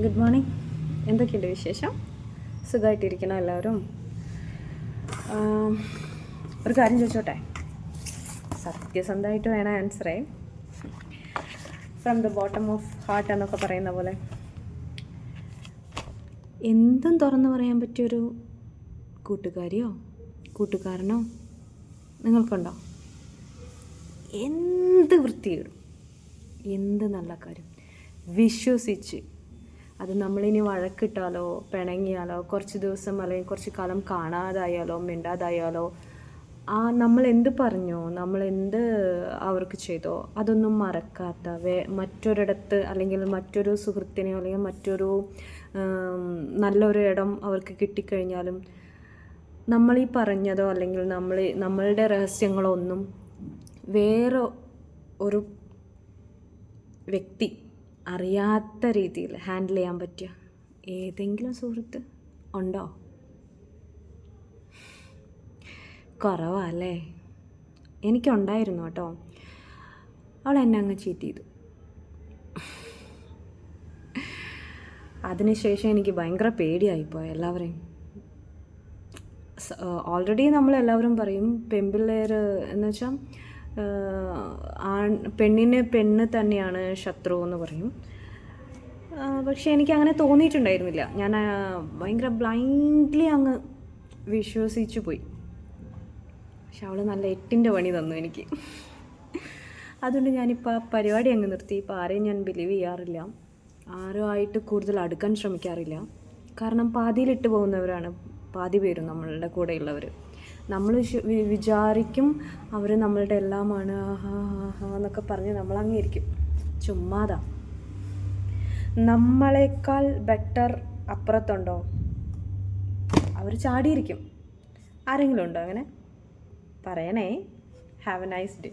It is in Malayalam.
Good morning. എന്തൊക്കെയുണ്ട് വിശേഷം? സുഖമായിട്ടിരിക്കണം എല്ലാവരും. ഒരു കാര്യം ചോദിച്ചോട്ടെ? സത്യസന്ധമായിട്ട് വേണം ആൻസറേ. From the bottom of heart എന്നൊക്കെ പറയുന്ന പോലെ എന്തും തുറന്നു പറയാൻ പറ്റിയൊരു കൂട്ടുകാരിയോ കൂട്ടുകാരനോ നിങ്ങൾക്കുണ്ടോ? എന്ത് വൃത്തിയിടും, എന്ത് നല്ല കാര്യം വിശ്വസിച്ച്, അത് നമ്മളിനി വഴക്കിട്ടാലോ പിണങ്ങിയാലോ കുറച്ച് ദിവസം അല്ലെങ്കിൽ കുറച്ച് കാലം കാണാതായാലോ മിണ്ടാതായാലോ നമ്മൾ എന്ത് പറഞ്ഞോ, നമ്മൾ എന്ത് അവർക്ക് ചെയ്തോ അതൊന്നും മറക്കാത്ത മറ്റൊരിടത്ത് അല്ലെങ്കിൽ മറ്റൊരു സുഹൃത്തിനെയോ അല്ലെങ്കിൽ മറ്റൊരു നല്ലൊരു ഇടം അവർക്ക് കിട്ടിക്കഴിഞ്ഞാലും നമ്മളീ പറഞ്ഞതോ അല്ലെങ്കിൽ നമ്മളുടെ രഹസ്യങ്ങളോ ഒന്നും വേറെ ഒരു വ്യക്തി അറിയാത്ത രീതിയിൽ ഹാൻഡിൽ ചെയ്യാൻ പറ്റിയ ഏതെങ്കിലും സുഹൃത്ത് ഉണ്ടോ? കുറവല്ലേ? എനിക്കുണ്ടായിരുന്നു കേട്ടോ. അവൾ എന്നെ അങ്ങ് ചീറ്റ് ചെയ്തു. അതിനുശേഷം എനിക്ക് ഭയങ്കര പേടിയായിപ്പോയി എല്ലാവരെയും. ഓൾറെഡി നമ്മളെല്ലാവരും പറയും പെൺപിള്ളേർ എന്ന് വെച്ചാൽ പെണ്ണിന് പെണ്ണ് തന്നെയാണ് ശത്രു എന്ന് പറയും. പക്ഷേ എനിക്കങ്ങനെ തോന്നിയിട്ടുണ്ടായിരുന്നില്ല. ഞാൻ ഭയങ്കര ബ്ലൈൻഡ്ലി അങ്ങ് വിശ്വസിച്ചു പോയി. പക്ഷെ അവൾ നല്ല 8ൻ്റെ പണി തന്നു എനിക്ക്. അതുകൊണ്ട് ഞാനിപ്പോൾ ആ പരിപാടി അങ്ങ് നിർത്തി. ഇപ്പോൾ ആരെയും ഞാൻ ബിലീവ് ചെയ്യാറില്ല, ആരുമായിട്ട് കൂടുതൽ അടുക്കാൻ ശ്രമിക്കാറില്ല. കാരണം പാതിയിലിട്ട് പോകുന്നവരാണ് പാതി പേരും നമ്മളുടെ കൂടെയുള്ളവർ. നമ്മൾ വിചാരിക്കും അവർ നമ്മളുടെ എല്ലാമാണ് എന്നൊക്കെ പറഞ്ഞ് നമ്മളങ്ങിരിക്കും. ചുമ്മാതാ. നമ്മളെക്കാൾ ബെറ്റർ അപ്പുറത്തുണ്ടോ? അവർ ചാടിയിരിക്കും. ആരെങ്കിലും ഉണ്ടോ അങ്ങനെ? പറയണേ. Have A nice day.